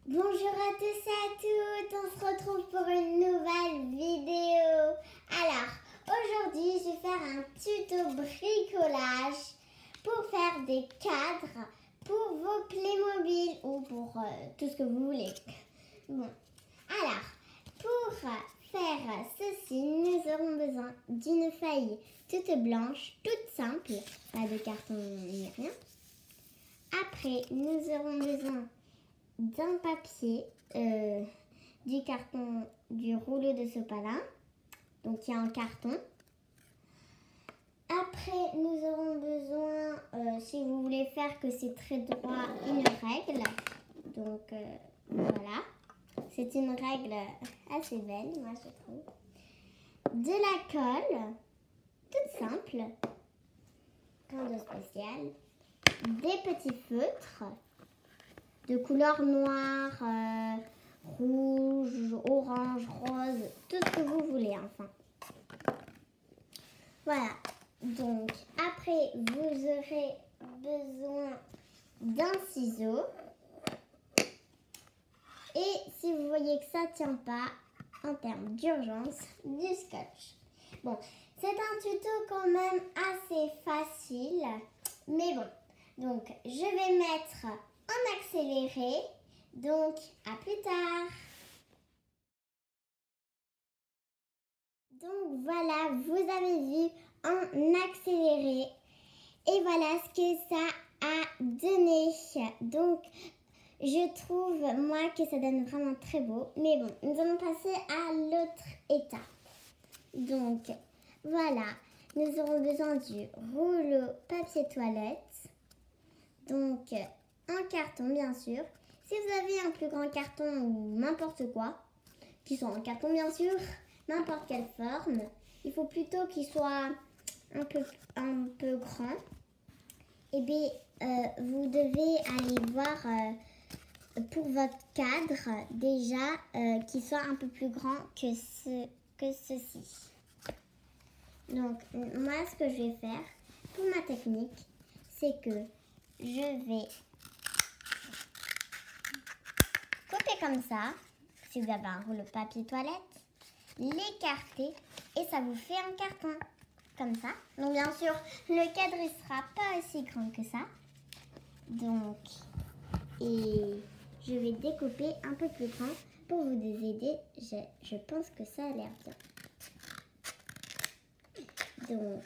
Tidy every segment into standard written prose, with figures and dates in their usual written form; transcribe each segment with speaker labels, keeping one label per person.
Speaker 1: Bonjour à tous et à toutes, on se retrouve pour une nouvelle vidéo. Alors, aujourd'hui je vais faire un tuto bricolage pour faire des cadres pour vos Playmobil ou pour tout ce que vous voulez. Bon, alors, pour faire ceci, nous aurons besoin d'une feuille toute blanche, toute simple, pas de carton ni rien. Après, nous aurons besoin d'un papier, du carton, du rouleau de sopalin, donc il y a un carton. Après, nous aurons besoin, si vous voulez faire que c'est très droit, une règle. Donc voilà, c'est une règle assez belle, moi je trouve. De la colle, toute simple, rien de spécial. Des petits feutres de couleur noire, rouge, orange, rose, tout ce que vous voulez enfin. Voilà, donc après vous aurez besoin d'un ciseau. Et si vous voyez que ça ne tient pas, en termes d'urgence, du scotch. Bon, c'est un tuto quand même assez facile, mais bon. Donc, je vais mettre en accéléré. Donc, à plus tard. Donc, voilà, vous avez vu en accéléré. Et voilà ce que ça a donné. Donc, je trouve, moi, que ça donne vraiment très beau. Mais bon, nous allons passer à l'autre étape. Donc, voilà, nous aurons besoin du rouleau papier toilette. Donc, un carton, bien sûr. Si vous avez un plus grand carton ou n'importe quoi, qui soit en carton, bien sûr, n'importe quelle forme, il faut plutôt qu'il soit un peu grand. Et bien, vous devez aller voir pour votre cadre déjà qu'il soit un peu plus grand que ceci. Donc, moi, ce que je vais faire pour ma technique, c'est que je vais couper comme ça, si vous avez un rouleau papier toilette, l'écarter et ça vous fait un carton, comme ça. Donc bien sûr, le cadre ne sera pas aussi grand que ça. Donc, et je vais découper un peu plus grand pour vous aider. Je pense que ça a l'air bien. Donc,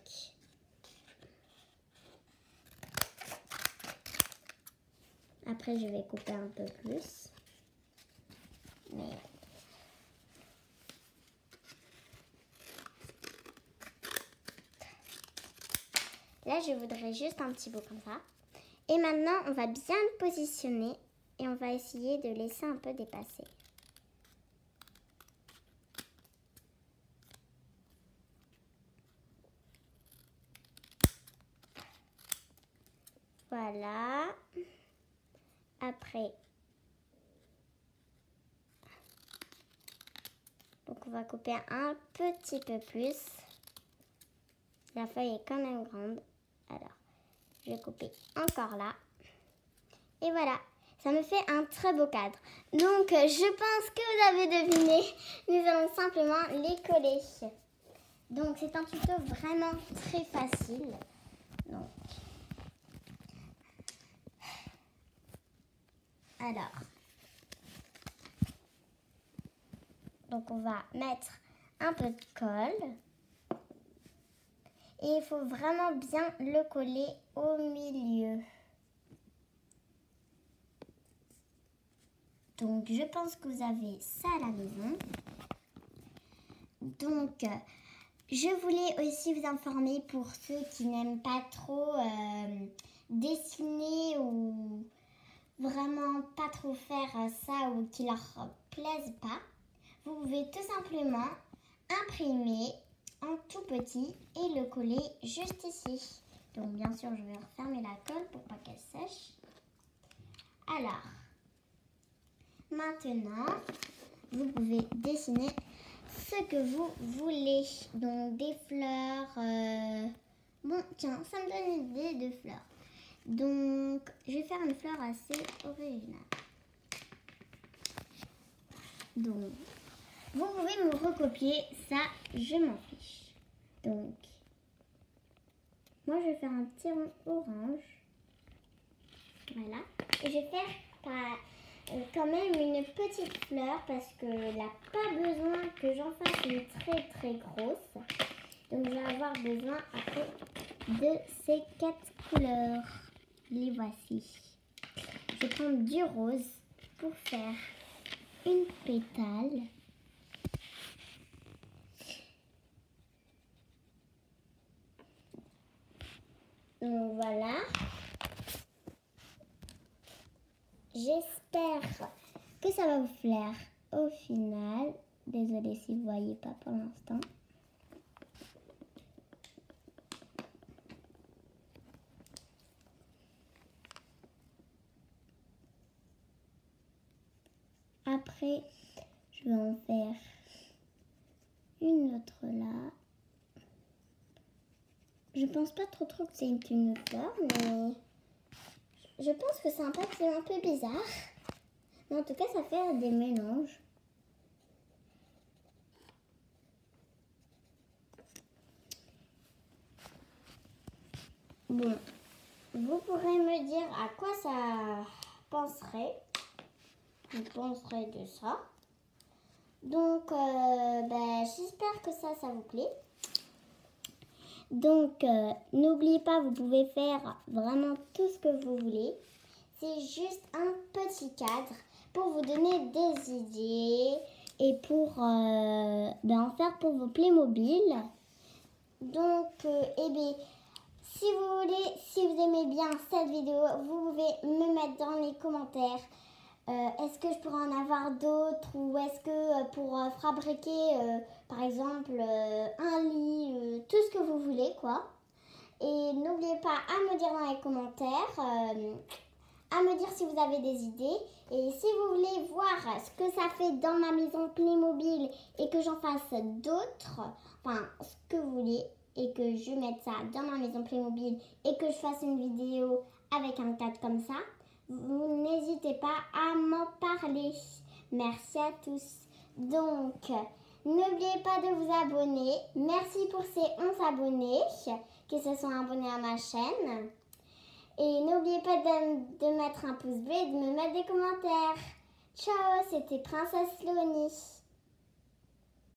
Speaker 1: après je vais couper un peu plus. Mais là, je voudrais juste un petit bout comme ça. Et maintenant, on va bien le positionner et on va essayer de laisser un peu dépasser. Voilà. Après, donc on va couper un petit peu plus. La feuille est quand même grande. Alors, je vais couper encore là. Et voilà, ça me fait un très beau cadre. Donc, je pense que vous avez deviné. Nous allons simplement les coller. Donc, c'est un tuto vraiment très facile. Donc on va mettre un peu de colle. Et il faut vraiment bien le coller au milieu. Donc, je pense que vous avez ça à la maison. Donc, je voulais aussi vous informer pour ceux qui n'aiment pas trop dessiner ou vraiment pas trop faire ça ou qui leur plaise pas. Vous pouvez tout simplement imprimer en tout petit et le coller juste ici. Donc, bien sûr, je vais refermer la colle pour pas qu'elle sèche. Alors, maintenant, vous pouvez dessiner ce que vous voulez. Donc, des fleurs. Bon, tiens, ça me donne une idée de fleurs. Donc, je vais faire une fleur assez originale. Donc, vous pouvez me recopier, ça, je m'en fiche. Donc, moi, je vais faire un petit rond orange. Voilà. Et je vais faire quand même une petite fleur parce qu'elle n'a pas besoin que j'en fasse une très très grosse. Donc, je vais avoir besoin après de ces 4 couleurs. Les voici. Je vais prendre du rose pour faire une pétale. Donc voilà. J'espère que ça va vous plaire au final. Désolée si vous ne voyez pas pour l'instant. Après, je vais en faire une autre là. Je pense pas trop que c'est une fleur, mais je pense que c'est un papier un peu bizarre. Mais en tout cas, ça fait des mélanges. Bon, vous pourrez me dire à quoi ça penserait. Je penserais de ça. Donc, j'espère que ça vous plaît. Donc, n'oubliez pas, vous pouvez faire vraiment tout ce que vous voulez. C'est juste un petit cadre pour vous donner des idées et pour en faire pour vos Playmobil. Donc, si vous voulez, si vous aimez bien cette vidéo, vous pouvez me mettre dans les commentaires. Est-ce que je pourrais en avoir d'autres ou est-ce que pour fabriquer par exemple un lit, tout ce que vous voulez quoi. Et n'oubliez pas à me dire dans les commentaires, à me dire si vous avez des idées. Et si vous voulez voir ce que ça fait dans ma maison Playmobil et que j'en fasse d'autres, enfin ce que vous voulez et que je mette ça dans ma maison Playmobil et que je fasse une vidéo avec un cadre comme ça, vous n'hésitez pas à m'en parler. Merci à tous. Donc, n'oubliez pas de vous abonner. Merci pour ces 11 abonnés qui se sont abonnés à ma chaîne. Et n'oubliez pas de mettre un pouce bleu et de me mettre des commentaires. Ciao, c'était Princesse Léonie.